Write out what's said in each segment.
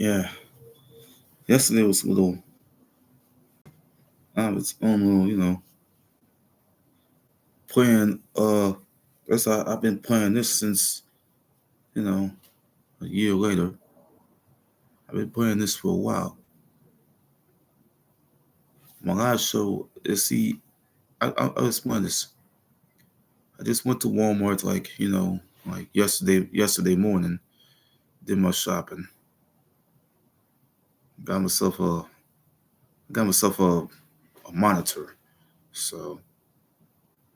Yeah, yesterday was a little. I was on, playing. I've been playing this since, you know, a year later. I've been playing this for a while. My last show is I'll explain this. I just went to Walmart like yesterday morning. Did my shopping. Got myself a got myself a monitor. So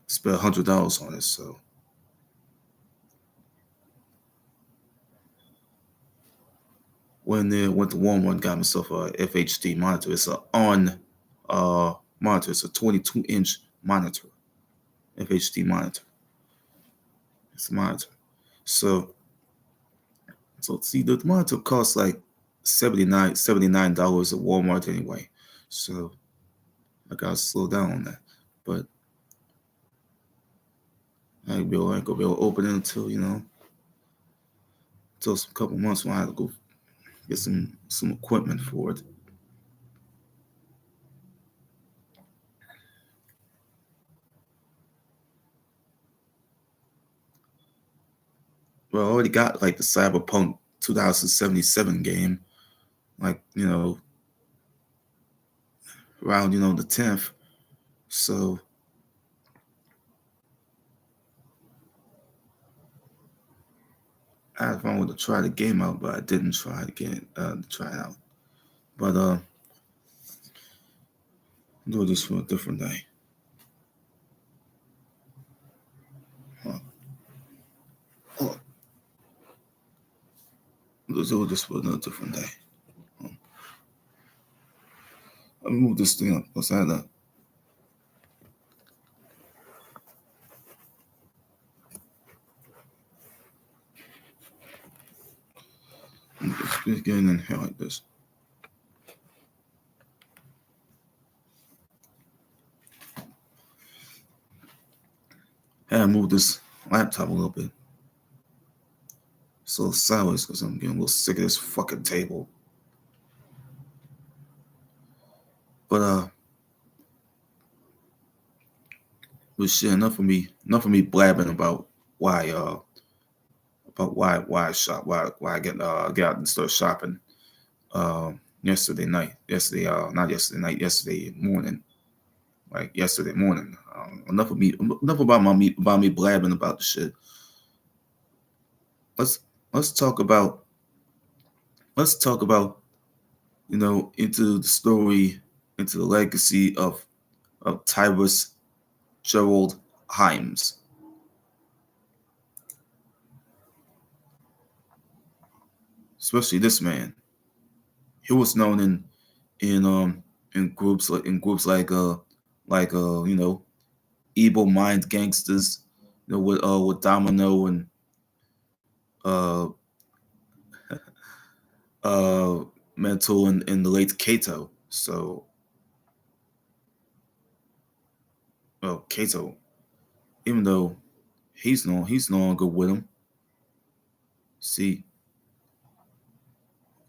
spent $100 on it. So went to Walmart and got myself a FHD monitor. It's a on monitor. It's a 22-inch monitor. FHD monitor. It's a monitor. So see, the monitor costs like $79 at Walmart anyway. So I gotta slow down on that. But I ain't gonna be able to open it until some couple months when I have to go get some equipment for it. Well, I already got like the Cyberpunk 2077 game, like around the 10th. So I had fun with to try the game out, but I didn't try it out. But I'll do this for a different day. Oh, let's do this for another different day. Let me move this thing up. What's that? Just getting in here like this. I move this laptop a little bit. So sideways because I'm getting a little sick of this fucking table. But shit, enough of me blabbing about why I shop, why I get out and start shopping. Yesterday night, not yesterday night, yesterday morning, like yesterday morning. Enough about me blabbing about the shit. Let's let's talk about let's talk about into the story, into the legacy of Tyruss Gerald Himes. Especially this man. He was known in groups like Evil Mind Gangsters, with Domino and uh uh Mental and the late Kato. So Kato, even though he's no longer with him. See,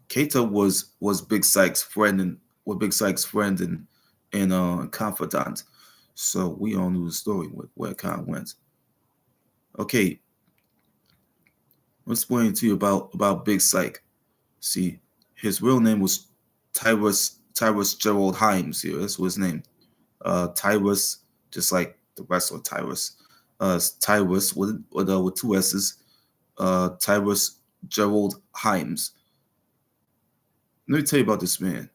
Kato was Big Syke's friend and confidant. So we all knew the story where it kind of went. Okay, I'll explain to you about Big Syke. See, his real name was Tyruss Gerald Himes. Here, that's what his name. Tyruss, just like the wrestler Tyruss. Tyruss with two S's. Tyruss Gerald Himes. Let me tell you about this man.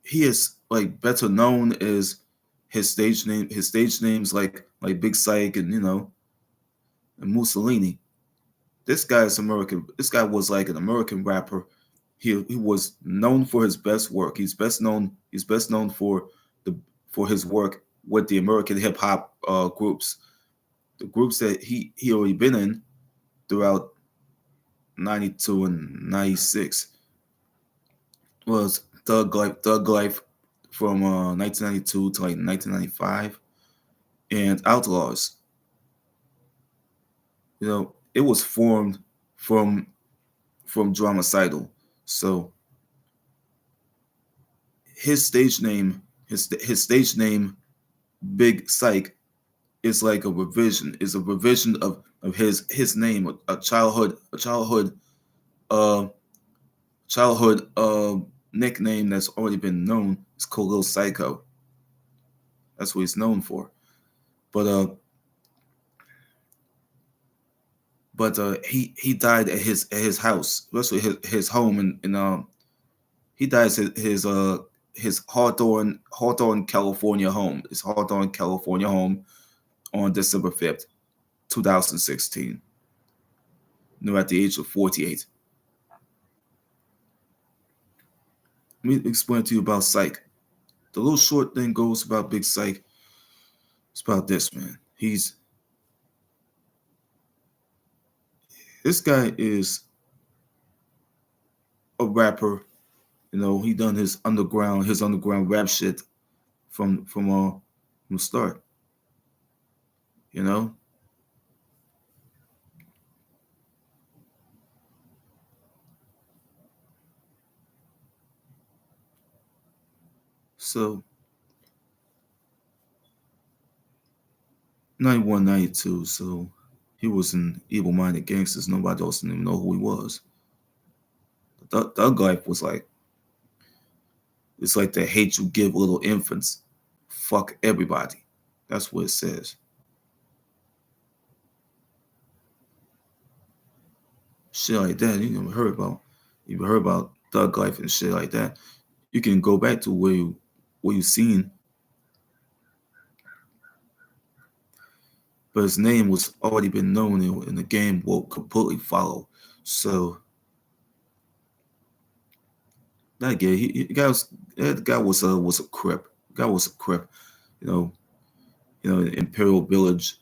He is like better known as his stage name. His stage names like Big Syke and Mussolini. This guy is American. This guy was like an American rapper. He was known for his best work. He's best known for the for his work with the American hip hop groups, the groups that he already been in throughout '92 and '96 was Thug Life from 1992 to like 1995, and Outlaws. It was formed from Dramacidal. So his stage name, his stage name, Big Syke, is like a revision. Is a revision of his name, a uh childhood nickname that's already been known. It's called Little Syko. That's what he's known for. But he died at his house, especially his home in he dies at his Hawthorne, California home. His Hawthorne, California home on December 5th, 2016. At the age of 48. Let me explain to you about Syke. The little short thing goes about Big Syke. It's about this, man. This guy is a rapper. He done his underground rap shit from the start. You know, so 91, 92. So he was in Evil Minded Gangsters. Nobody else didn't even know who he was. Thug Life was like, it's like the hate you give little infants. Fuck everybody. That's what it says. Shit like that. You heard about Thug Life and shit like that. You can go back to where you seen, but his name was already been known and the game will completely follow. So that guy, that guy was a crip. The guy was a crip. You know, Imperial Village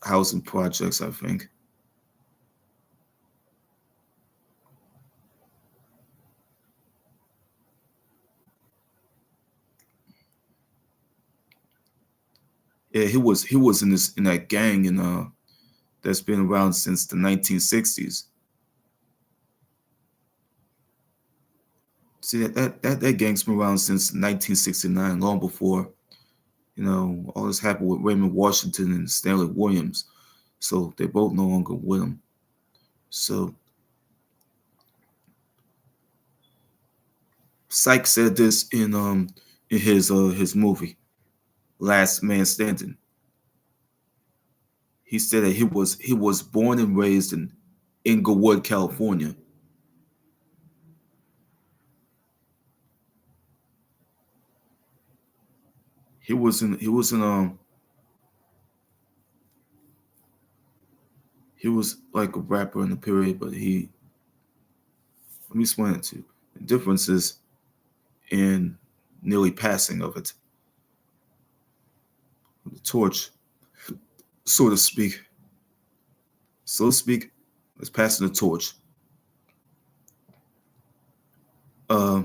housing projects, I think. Yeah, he was in that gang that's been around since the 1960s. See that gang's been around since 1969, long before all this happened with Raymond Washington and Stanley Williams. So they're both no longer with him. So Syke said this in his movie Last Man Standing. He said that he was born and raised in Inglewood, California. He was like a rapper in the period, but let me explain it to you. The difference is in nearly passing of it. The torch, so to speak. So to speak, is passing the torch. Uh,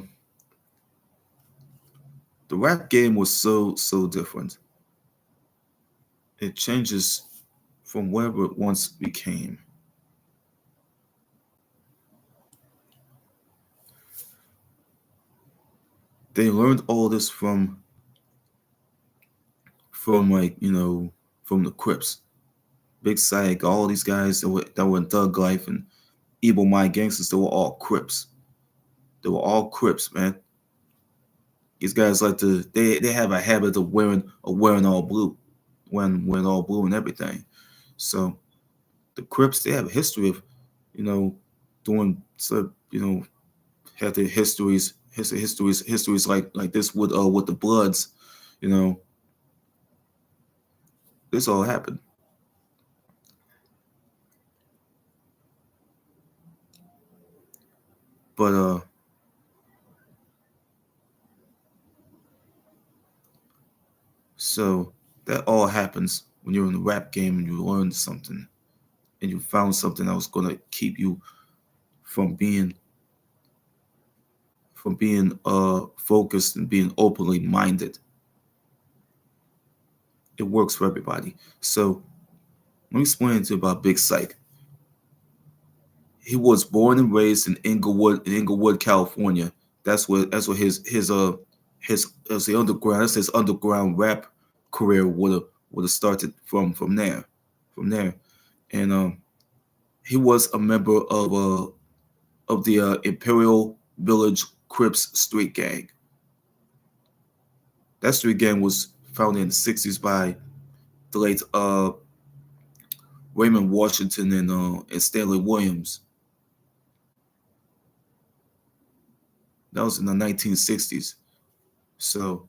the rap game was so different. It changes from whatever it once became. They learned all this from like from the Crips, Big Syke, all these guys that were in Thug Life and Evil Mind Gangsters. They were all Crips. They were all Crips, man. These guys like they have a habit of wearing all blue, wearing all blue and everything. So the Crips, they have a history of you know doing so have their histories like this with the Bloods. You know this all happened. But so that all happens when you're in the rap game and you learn something and you found something that was gonna keep you from being focused and being openly minded. It works for everybody. So let me explain to you about Big Syke. He was born and raised in Inglewood, California. That's what his as the underground that's his underground rap career would have started from there, from there, and he was a member of the Imperial Village Crips street gang. That street gang was founded in the '60s by the late Raymond Washington and Stanley Williams. That was in the 1960s. So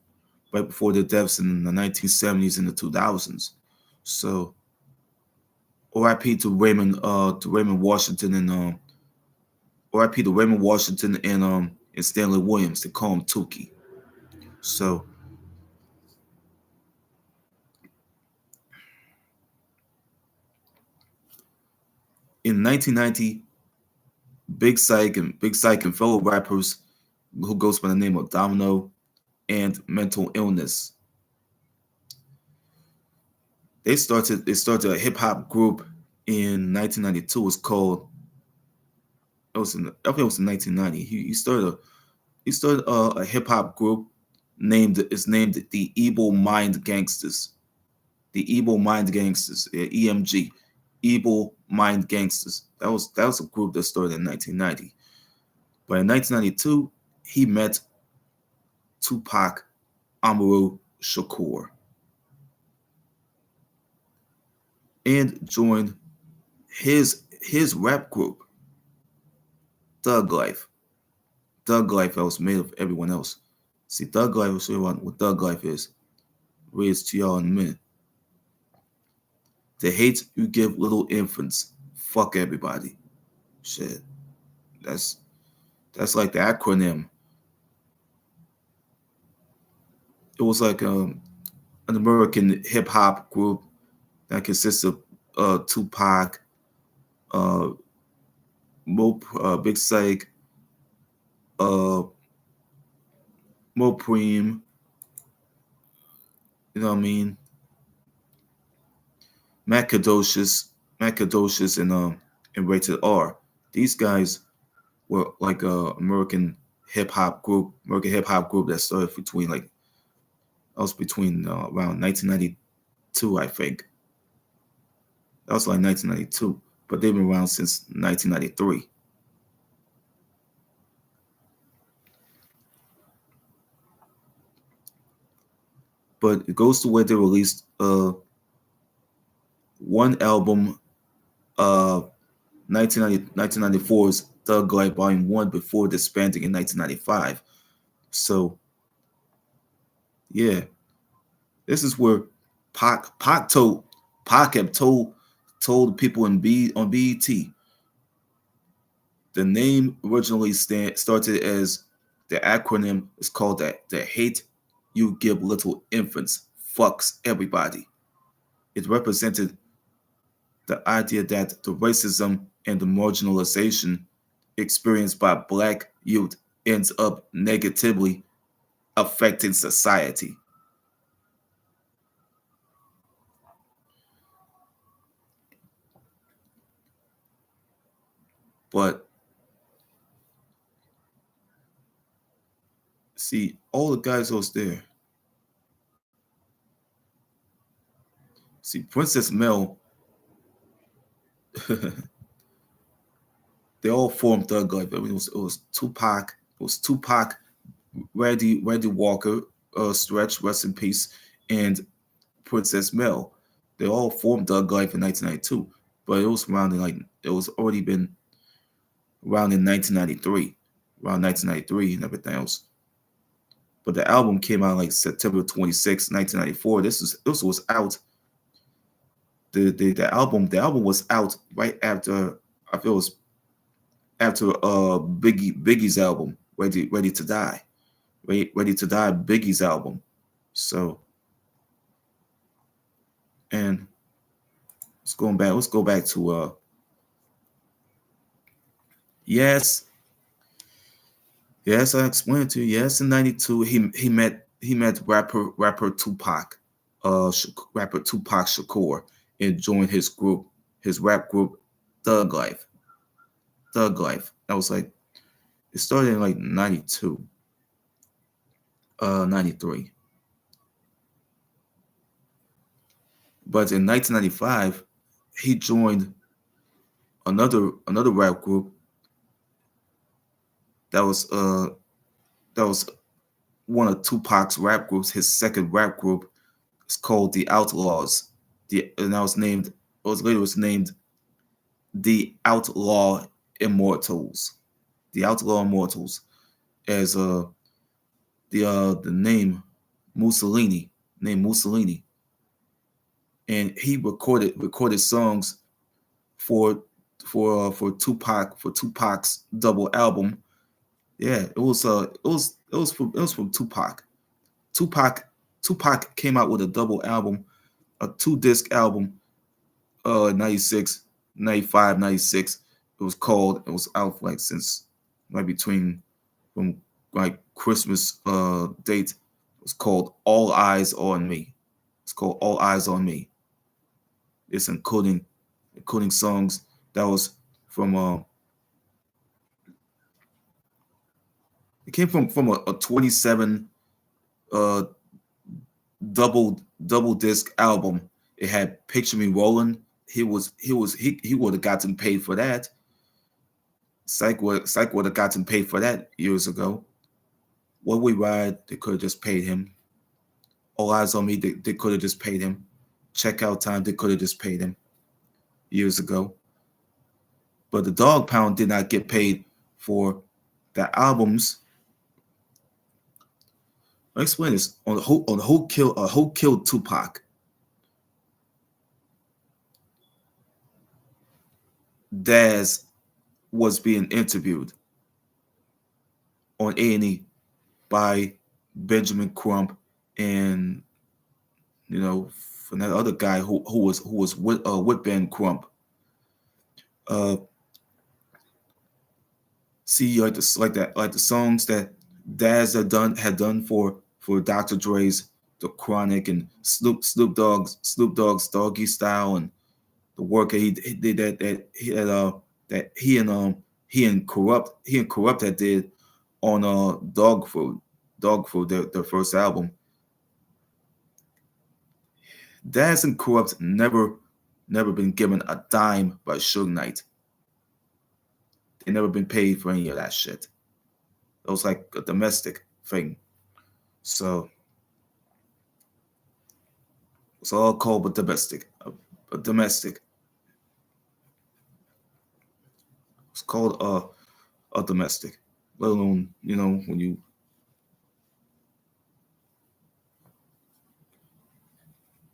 right before the deaths in the 1970s and the 2000s. So R.I.P. to Raymond Washington and R.I.P. to Raymond Washington and Stanley Williams. They call him Tukey. So in 1990, Big Syke and fellow rappers who goes by the name of Domino and Mental Illness. They started a hip hop group in 1992. It was called I think it was in 1990. He started a hip hop group named the Evil Mind Gangsters. The Evil Mind Gangsters, EMG, Evil Mind Gangsters. That was a group that started in 1990. But in 1992, he met Tupac Amaru Shakur and joined his rap group, Thug Life. Thug Life that was made of everyone else. See, Thug Life, I'll show you what Thug Life is. Read to y'all in a minute. The hate you give little infants. Fuck everybody. Shit. That's like the acronym. It was like an American hip hop group that consists of Tupac, uh, Big Syke, uh, Mopreem, you know what I mean? Macadocious, and Rated R. These guys were like a American hip hop group that started between around 1992, I think. That was like 1992, but they've been around since 1993. But it goes to where they released one album, uh, 1994's Thug Life Volume 1 before disbanding in 1995. So, yeah, this is where Pac had told people on BET. The name originally started as the acronym is called the hate you give little infants fucks everybody. It represented the idea that the racism and the marginalization experienced by black youth ends up negatively affecting society. But see, all the guys who was there, see, Princess Mel, they all formed Thug Life. I mean, it was Tupac, Randy Walker, Stretch, rest in peace, and Princess Mel. They all formed Thug Life in 1992, but it was already been around in 1993, around 1993 and everything else. But the album came out like September 26, 1994. This was out. The album was out right after I feel it was after Biggie's album, Ready to Die. Ready to Die, Biggie's album. So, and let's go back to yes. Yes, I explained to you. Yes, in '92, he met rapper Tupac, rapper Tupac Shakur, and joined his rap group, Thug Life. Thug Life. That was like it started in like '92. 93. But in 1995, he joined another rap group that was uh that was one of Tupac's rap groups. His second rap group is called the Outlaws. And that was named. It was later was named the Outlaw Immortals. The Outlaw Immortals, as the name Mussolini, and he recorded songs for Tupac's double album. Yeah, it was from Tupac. Tupac Tupac came out with a double album, a 2 disc album, 96, 95, 96. It was out like since like between from like Christmas date. It was called All Eyes on Me. It's called All Eyes on Me. It's including songs that was from it came from a 27 uh double disc album. It had Picture Me Rolling. He would have gotten paid for that. Syke would have gotten paid for that years ago. What We Ride, they could have just paid him. All Eyes on Me, they could have just paid him. Checkout Time, they could have just paid him years ago. But the Dog Pound did not get paid for the albums. I'll explain this. Who killed Tupac. Daz was being interviewed on A&E by Benjamin Crump and from that other guy who was with Ben Crump. See, like the songs that Daz had done for Dr. Dre's The Chronic and Snoop Dogg's Doggy Style, and the work that he did that he and Corrupt that did on Dog Food, their first album. Daz and Corrupt never been given a dime by Suge Knight. They never been paid for any of that shit. It was like a domestic thing. So it's all called but domestic. A domestic. It's called a domestic. Let alone, and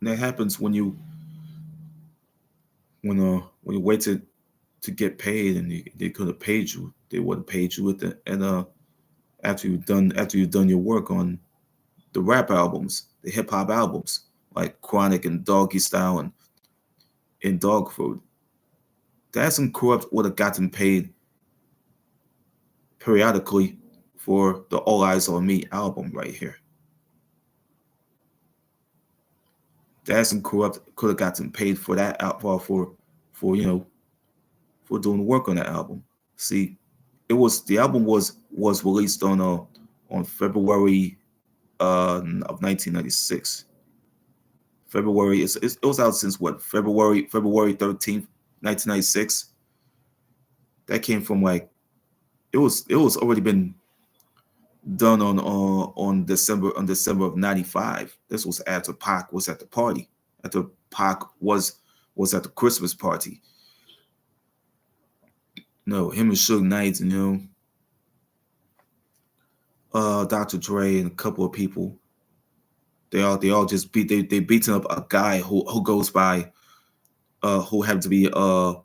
that happens when you wait to get paid, and they could have paid you. They would have paid you after you've done your work on the rap albums, the hip hop albums, like Chronic and Doggy Style and Dog Food. Daz and Corrupt would have gotten paid periodically for the All Eyes on Me album right here. Daz and Corrupt could have gotten paid for that for for doing work on that album. See, the album was released on February of 1996. It was out since what, February 13th, 1996. That came from like it was already been done on December of 95. This was after Pac was at the party. After Pac was at the Christmas party. No, him and Suge Knight and Dr. Dre and a couple of people. They all just they beating up a guy who goes by who happened to be a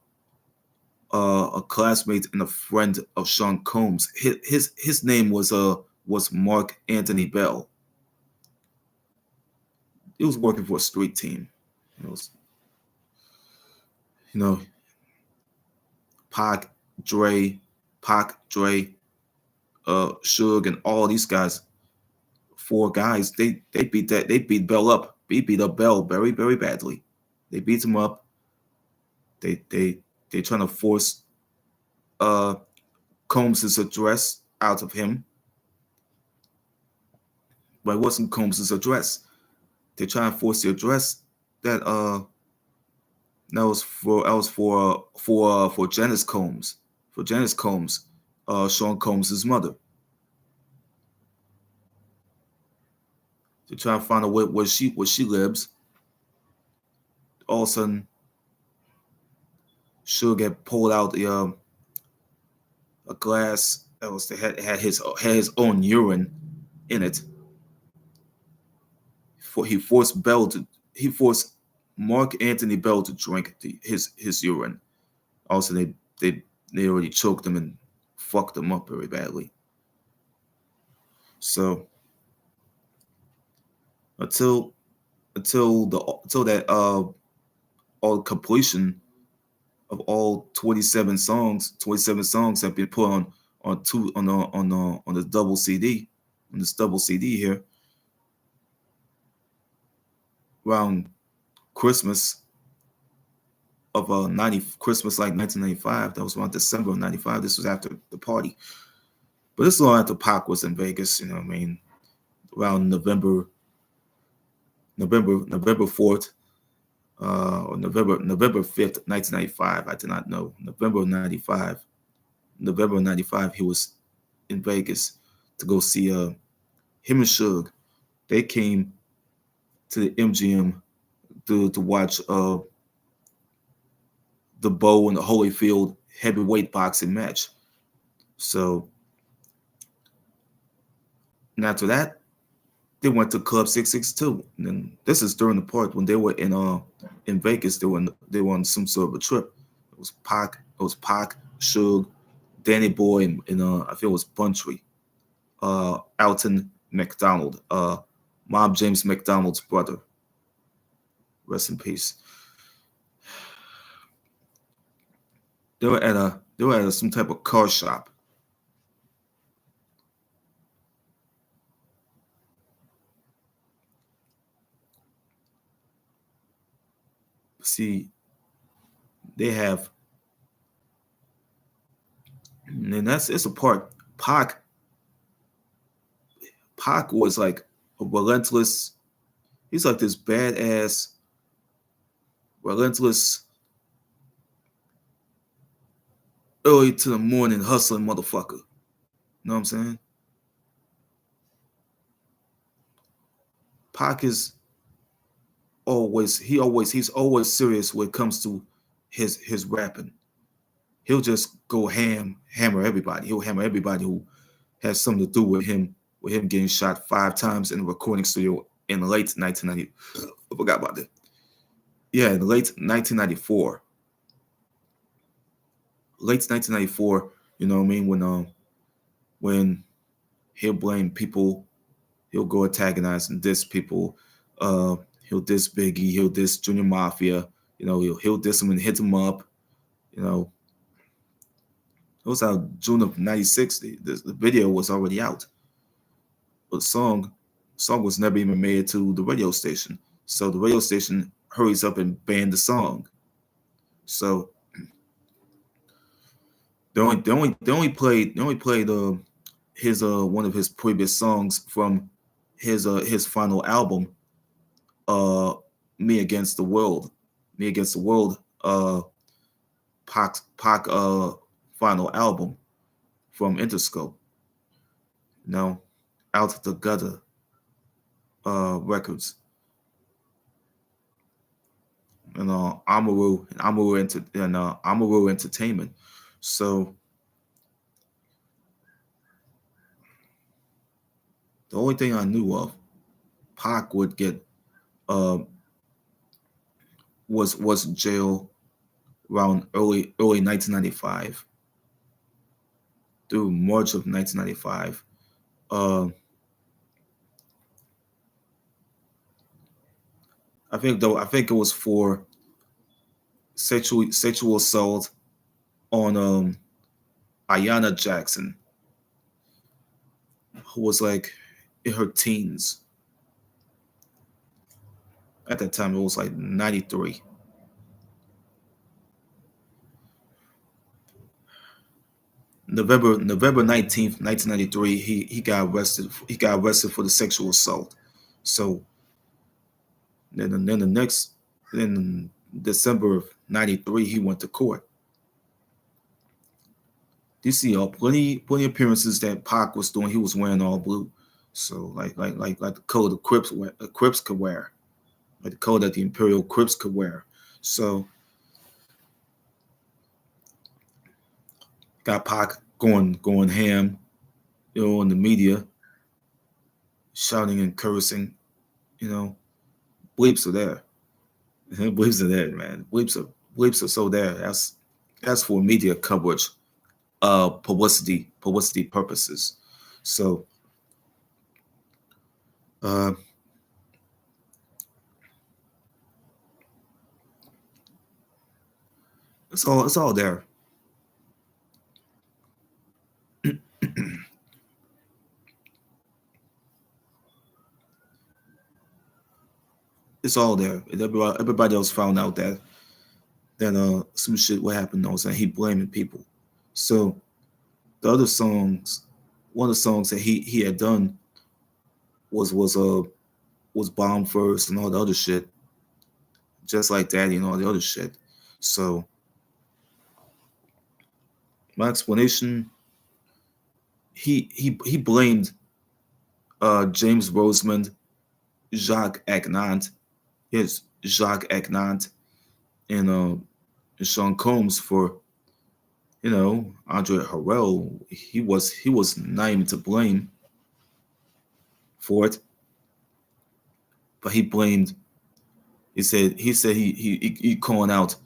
classmate and a friend of Sean Combs. His name was Mark Anthony Bell. He was working for a street team. It was, you know, Pac, Dre, Suge, and all these guys. 4 guys. They beat Bell up. They beat up Bell very very badly. They beat him up. They trying to force Combs' address out of him. but it wasn't Combs' address. They try and force the address that for Janice Combs, Sean Combs' mother. To try and find out where she lives. All of a sudden, she'll get pulled out a glass that had his own urine in it. He forced Mark Anthony Bell to drink his urine. Also, they already choked him and fucked him up very badly. So until that all completion of all 27 songs have been put on the double CD, on this double CD here, around Christmas of Christmas like 1995. That was around December of 95. This was after the party, but this was all after Pac was in Vegas. You know what I mean? Around November 4th, or November 5th, 1995. I did not know. November of 95, he was in Vegas to go see him and Suge. They came to the MGM to watch the Bo and the Holyfield heavyweight boxing match. So, and after that, they went to Club 662. And then this is during the part when they were in Vegas. They were on some sort of a trip. It was Pac, Suge, Danny Boy, and I feel it was Buntry, Alton McDonald, Mob James McDonald's brother. Rest in peace. They were at some type of car shop. See, they have, and it's a part. Pac was like a relentless. He's like this badass, relentless, early to the morning hustling motherfucker. You know what I'm saying? Pac is he's always serious when it comes to his rapping. He'll just go hammer everybody. He'll hammer everybody who has something to do with him getting shot 5 times in a recording studio in the late 1990. I forgot about that. Yeah, in the late 1994. Late 1994, you know what I mean? When he'll blame people, he'll go antagonize and diss people. He'll diss Biggie, he'll diss Junior Mafia, you know, he'll diss them and hit them up, you know. It was out June of '96. The video was already out, but the song was never even made to the radio station. So the radio station hurries up and banned the song. So they only played his one of his previous songs from his final album, Me Against the World. Pac final album from Interscope. You know, Out the Gutter Records. And Amaru Entertainment. So the only thing I knew of, Pac would get was in jail around early 1995 through March of 1995. I think it was for sexual assault on Ayanna Jackson, who was like in her teens. At that time, it was like 93. November 19th, 1993, he got arrested. He got arrested for the sexual assault. So then the next in December of '93, he went to court. You see, plenty appearances that Pac was doing. He was wearing all blue, so like the code the Crips could wear, like the code that the Imperial Crips could wear. So got Pac going ham, in the media, shouting and cursing. You know, bleeps are there. Bleeps are there, man. Bleeps are so there. That's for media coverage, publicity purposes. So uh, it's all there. It's all there. And everybody else found out that some shit what happened though, and he blaming people. So the other songs, one of the songs that he had done was was uh was Bomb First and all the other shit, just like Daddy and all the other shit. So my explanation, he blamed James Rosemond, Jacques Agnant, yes, Jacques Agnant, and Sean Combs for Andre Harrell. He was not even to blame for it, but he blamed. He said he calling out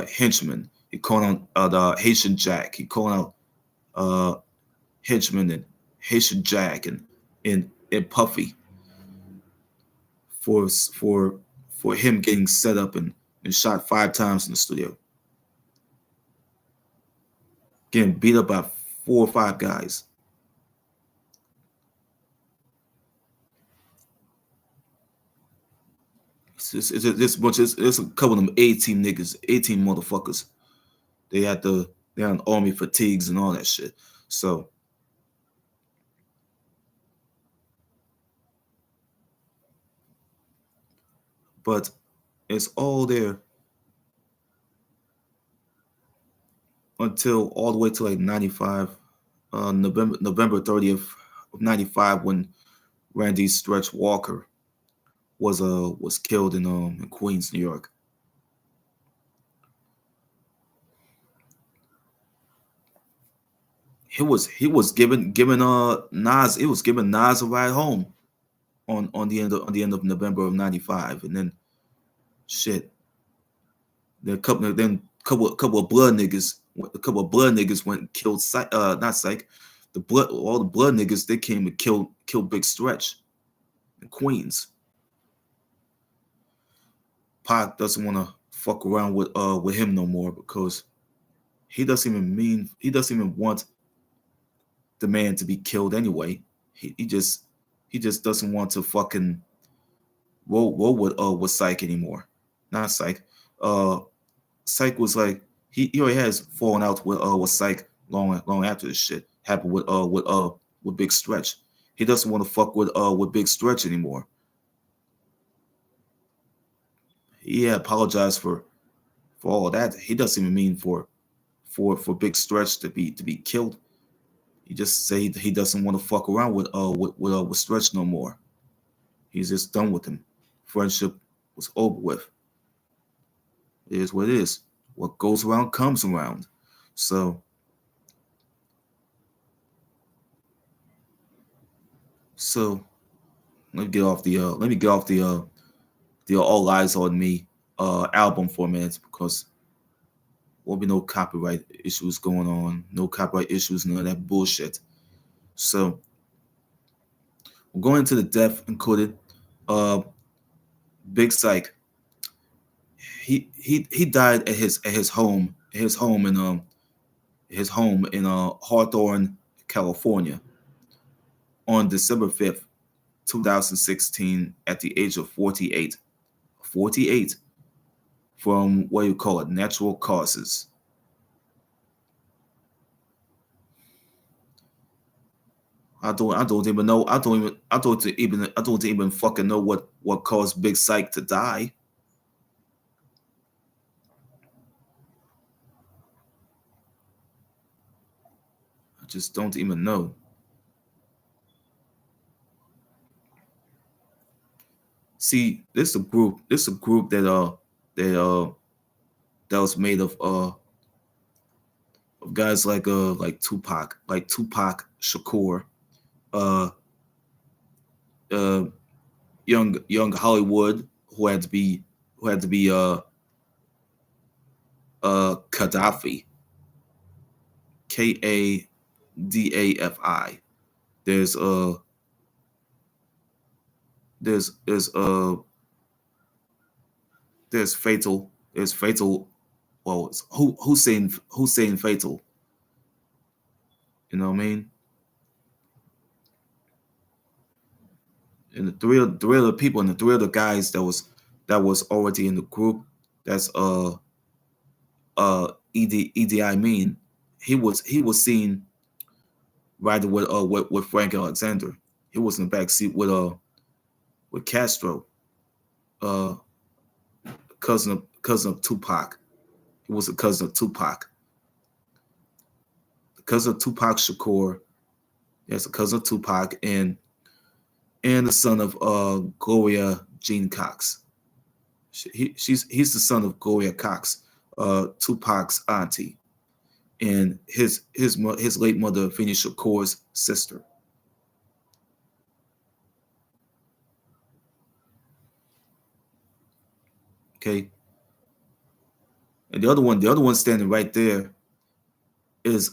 henchmen. He calling out the Haitian Jack. He calling out henchmen and Haitian Jack and Puffy for for for him getting set up and shot 5 times in the studio, getting beat up by 4 or 5 guys. It's a bunch. It's a couple of them 18 niggas, 18 motherfuckers. They had army fatigues and all that shit. So, but it's all there until all the way to like '95, November 30th of '95, when Randy Stretch Walker was killed in Queens, New York. He was giving Nas, it was giving Nas a ride home on the end of November of '95, and then shit. Then couple of blood niggas, went and killed not Syke, all the blood niggas, they came and killed Big Stretch in Queens. Pac doesn't want to fuck around with him no more, because he doesn't even want the man to be killed anyway. He just doesn't want to fucking roll with Syke anymore. Not Syke. Uh Syke was like, he already has fallen out with Syke long after this shit happened with Big Stretch. He doesn't want to fuck with Big Stretch anymore. He apologized for all that. He doesn't even mean for Big Stretch to be killed. He just say he doesn't want to fuck around with Stretch no more. He's just done with him. Friendship was over with. It is what it is. What goes around comes around. So so let me get off the All Eyes on Me album for a minute, because won't be no copyright issues going on, no copyright issues, none of that bullshit. So we're going to the death included. Uh, Big Syke. He died at his home in Hawthorne, California, on December 5th, 2016, at the age of 48. 48, from what you call it, natural causes. I don't even know. I don't even fucking know what caused Big Syke to die. I just don't even know. See, this a group that that was made of guys like Tupac Shakur, uh uh young Hollywood, who had to be who had to be Gaddafi, Kadafi. There's there's there's uh there's Fatal. There's Fatal. Well, it's Hussein Fatal. You know what I mean? And the three other people and the three other guys that was already in the group. That's Ed Amin. He was seen riding with Frank Alexander. He was in the back seat with Castro, uh cousin of Tupac. He was a cousin of Tupac. The cousin of Tupac Shakur. Yes, a cousin of Tupac and the son of Gloria Jean Cox. He's the son of Gloria Cox, Tupac's auntie, and his late mother, Vinnie Shakur's sister. Okay, and the other one standing right there is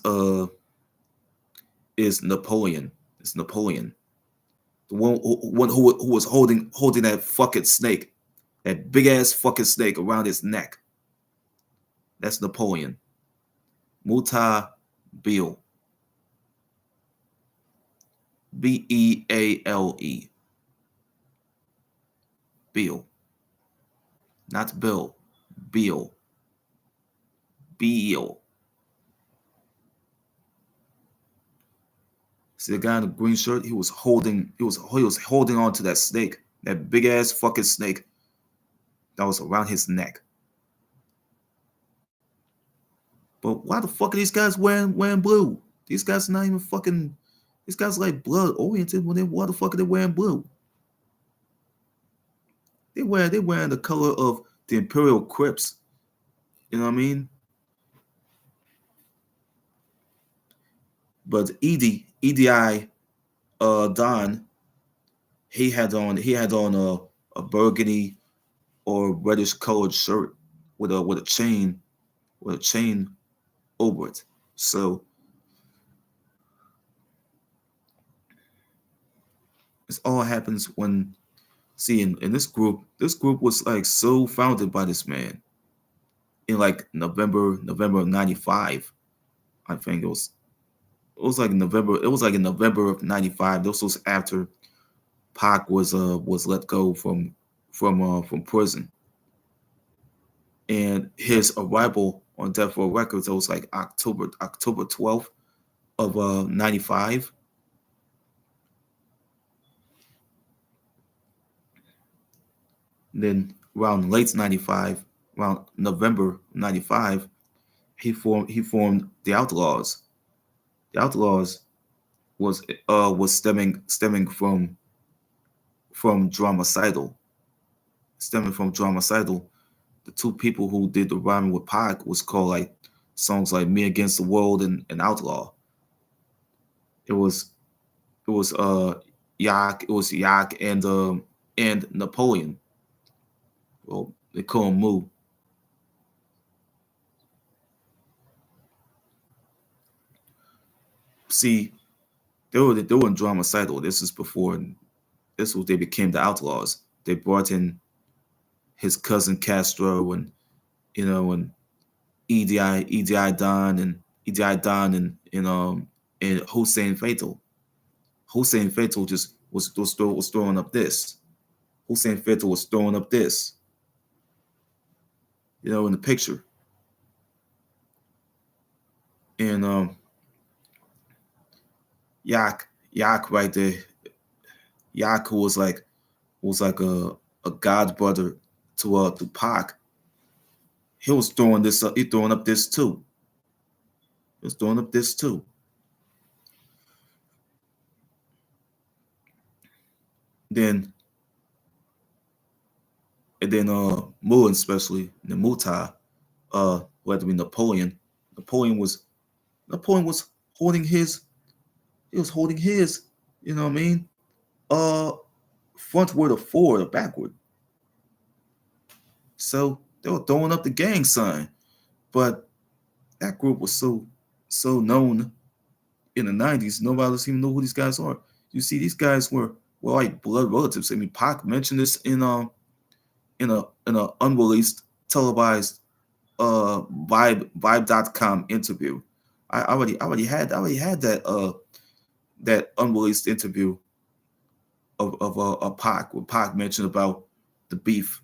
is Napoleon. It's Napoleon, the one who was holding that fucking snake, that big ass fucking snake around his neck. That's Napoleon. Muta Bill, Beale, Bill, not Bill, Bill, Beale. See the guy in the green shirt? He was holding on to that snake, that big ass fucking snake that was around his neck. But why the fuck are these guys wearing blue? These guys are not even fucking. These guys are like blood oriented. Why the fuck are they wearing blue? They wearing the color of the Imperial Crips. You know what I mean? But Edi Don, he had on a burgundy or reddish colored shirt with a chain over it. So this all happens when, see, in this group was like so founded by this man in like November of '95. I think it was like November. It was like in November of '95. This was after Pac was let go from prison, and his arrival on Death Row Records, it was like October 12th of '95. Then around late '95, around November '95, he formed the Outlaws. The Outlaws was stemming from Dramacidal, stemming from Dramacidal. The two people who did the rhyming with Pac was called like songs like "Me Against the World" and "Outlaw." It was it was Yak and Napoleon. Well, they call him Moo. See, they were in Dramacidal. This is before. This was they became the Outlaws. They brought in his cousin Castro and Edi Don and Hussein Fatal. Hussein Fatal just was throwing up this. Hussein Fatal was throwing up this. In the picture. And Yak Yak right there. Yak was like a god brother to Pac. He was throwing this up. He throwing up this too. He was throwing up this too. Then and then Muin especially the Mutai, whether it be Napoleon. Napoleon was Napoleon was holding his he was holding his, you know what I mean? Uh frontward or forward or backward. So they were throwing up the gang sign. But that group was so known in the 90s, nobody else even know who these guys are. You see, these guys were like blood relatives. I mean, Pac mentioned this in a unreleased televised vibe.com interview. I already had that unreleased interview of Pac where Pac mentioned about the beef,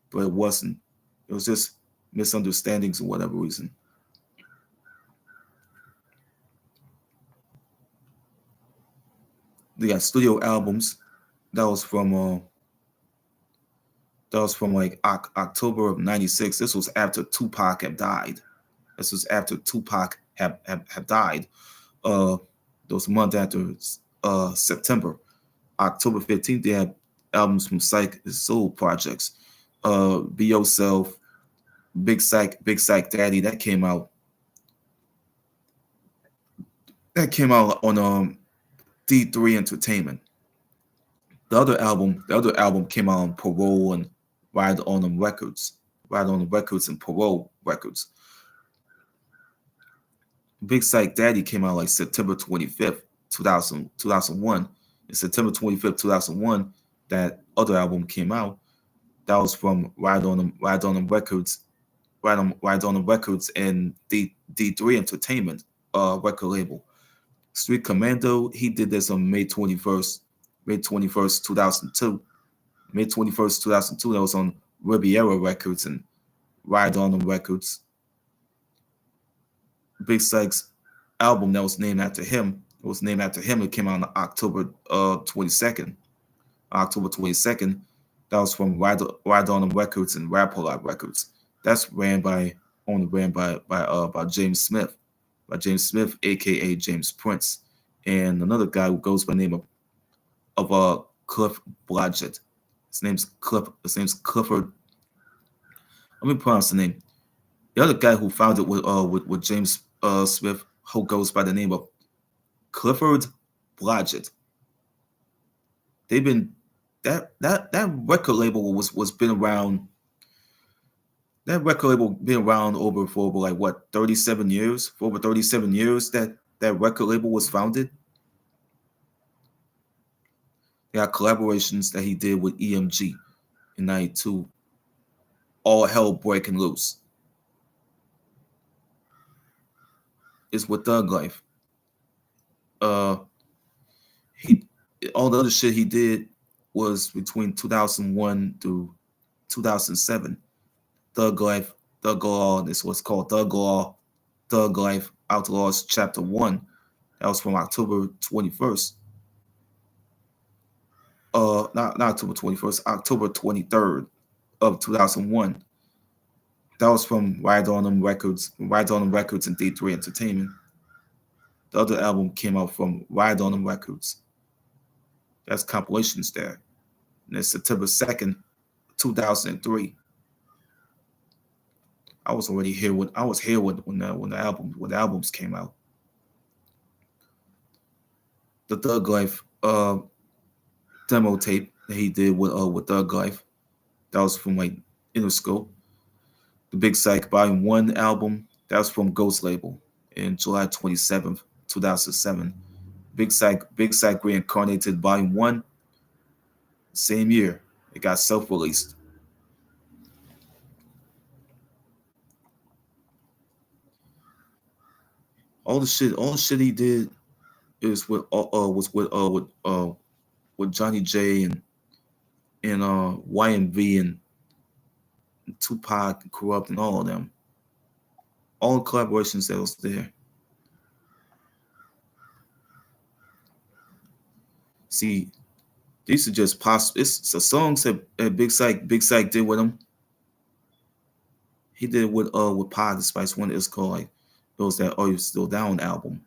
but it wasn't. It was just misunderstandings for whatever reason. They got studio albums that was from like October of '96. This was after Tupac had died. This was after Tupac had died. Uh, those month after September, October 15th, they had albums from Syke, his soul projects. Be Yourself, Big Syke Daddy. That came out on D3 Entertainment. The other album came out on Parole and Ride on Them Records, Ride on the Records and Parole Records. Big Syke Daddy came out like September 25th, 2001. In September 25th, 2001, that other album came out. That was from Ride on Them Records, Ride on Them Records and D3 Entertainment record label. Street Commando, he did this on May 21st, 2002. May 21st, 2002, that was on Riviera Records and Ride On Them Records. Big Syke's album that was named after him. It was named after him. It came out on October 22nd. October 22nd. That was from Ride On Them Records and Rap Lot Records. That's only ran by James Smith. By James Smith, aka James Prince. And another guy who goes by the name of Cliff Blodgett. His name's Clifford. Let me pronounce the name. The other guy who founded with James Smith, who goes by the name of Clifford Blodgett. They've been that record label was been around. That record label been around for over like what 37 years. For over 37 years, that record label was founded. They got collaborations that he did with EMG in '92. All Hell Breaking Loose. It's with Thug Life. Uh, he all the other shit he did was between 2001 through 2007. Thug Life, Thug Law. This was called Thug Law, Thug Life Outlaws Chapter 1. That was from October 21st. Not October 21st, October 23rd of 2001. That was from Ride On Them Records and D3 Entertainment. The other album came out from Ride On Them Records. That's compilations there. And it's September 2nd, 2003. I was already here when the albums came out. The Thug Life demo tape that he did with Thug Life. That was from like Interscope. The Big Syke Volume 1 album, that was from Ghost Label in July 27th, 2007. Big Syke Reincarnated Volume 1, same year. It got self-released. All the shit he did is with Johnny J and YMV and Tupac and Corrupt and all of them. All the collaborations that was there. See, these are just possible. It's a songs that Big Syke did with him. He did it with Pod the Spice one. It's called like it was that "Are You Still Down" album,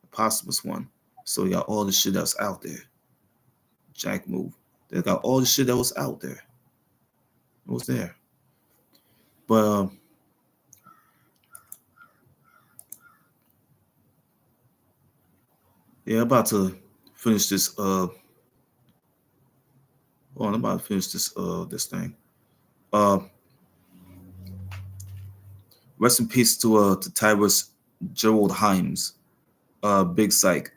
the posthumous one. So you got all the shit that's out there. Jack Move. They got all the shit that was out there. It was there. But yeah, I'm about to finish this. I'm about to finish this thing. Uh, Rest in peace to Tyruss Gerald Himes, Big Syke,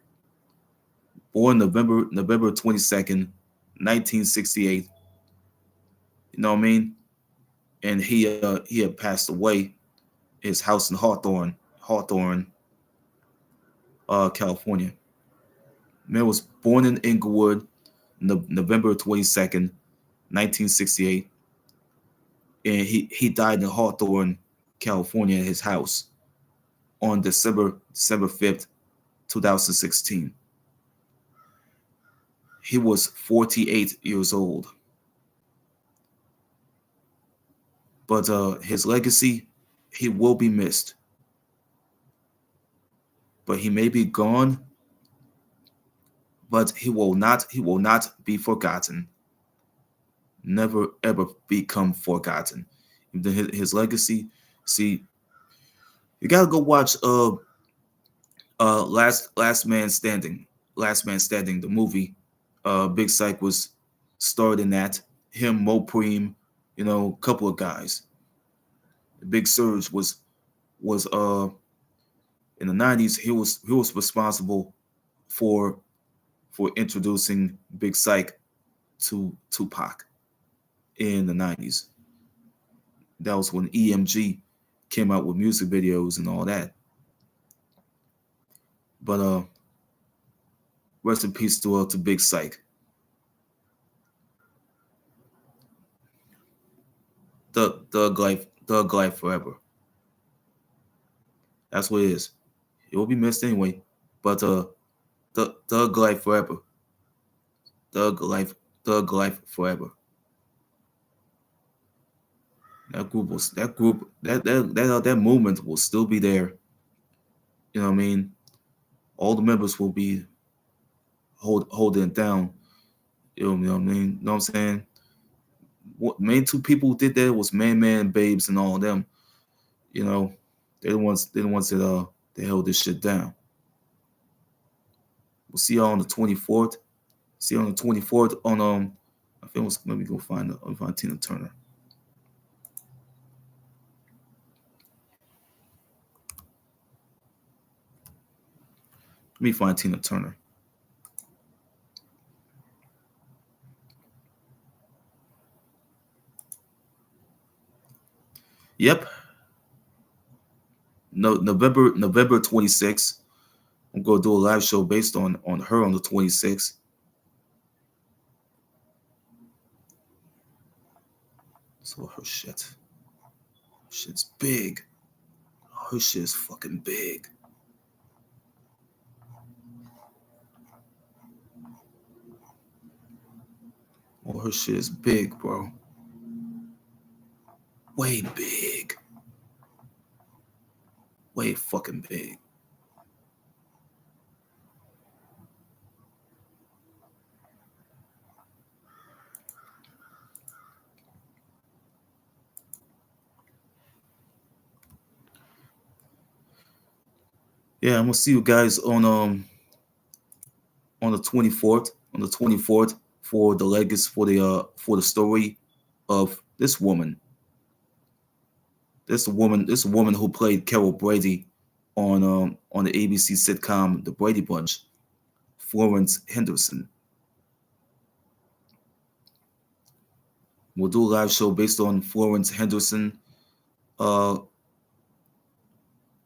born November 22nd, 1968. You know what I mean? And he had passed away. His house in Hawthorne, California. Man was born in Inglewood, November 22nd, 1968, and he died in Hawthorne, California, at his house on December 5th, 2016. He was 48 years old. But his legacy, he will be missed. But he may be gone, but he will not be forgotten. Never ever become forgotten. His legacy. See, you gotta go watch Last Man Standing. Last Man Standing, the movie. Big Syke was starred in that. Him, Mo Preem, a couple of guys. Big Surge was in the '90s. He was responsible for introducing Big Syke to Tupac in the '90s. That was when EMG came out with music videos and all that. But rest in peace to Big Syke. Thug life forever. That's what it is. It will be missed anyway. But Thug life forever. Thug life Thug life forever. That movement will still be there. You know what I mean? All the members will be holding it down. You know what I mean? You know what I'm saying? What main two people who did that was Man and Babes and all of them. You know, they're the ones that held this shit down. We'll see y'all on the 24th. See you on the 24th on I think it was, let me go find Tina Turner. Let me find Tina Turner. Yep. No, November 26th. I'm gonna do a live show based on her on the 26th. So her shit's big. Her shit's fucking big. Oh, her shit is big, bro. Way big. Way fucking big. Yeah, I'm gonna see you guys on the 24th. On the 24th for the legacy for the story of this woman. This woman who played Carol Brady on the ABC sitcom The Brady Bunch, Florence Henderson. We'll do a live show based on Florence Henderson. Uh,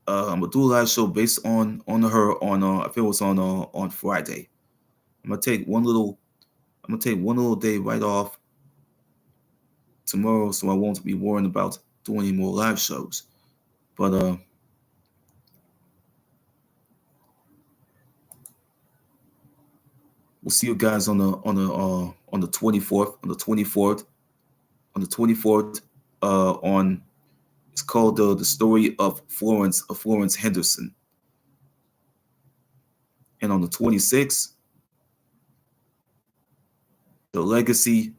I'm gonna do a live show based on her on I think it was on Friday. I'm gonna take one little day right off tomorrow, so I won't be worrying about doing any more live shows. But We'll see you guys on the 24th, on the 24th. On It's called the story of Florence Henderson, and on the 26th, the legacy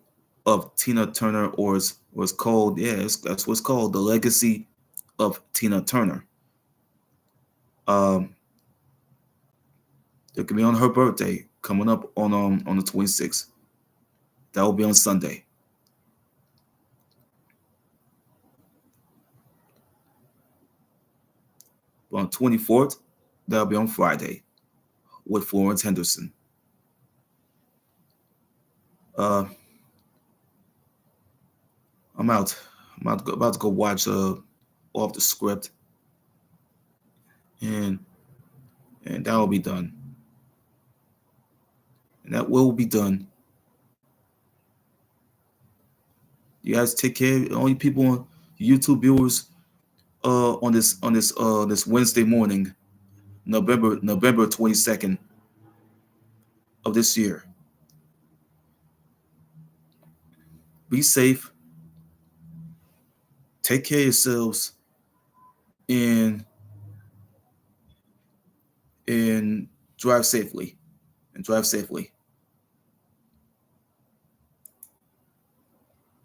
of Tina Turner, or was called, that's what's called, the legacy of Tina Turner. Um, it could be on her birthday coming up on the 26th. That will be on Sunday. But on 24th, that'll be on Friday with Florence Henderson. Uh, I'm out. About to go watch off the script, and that will be done. And that will be done. You guys take care. Only people on YouTube viewers on this Wednesday morning, November 22nd of this year. Be safe. Take care of yourselves, and and drive safely.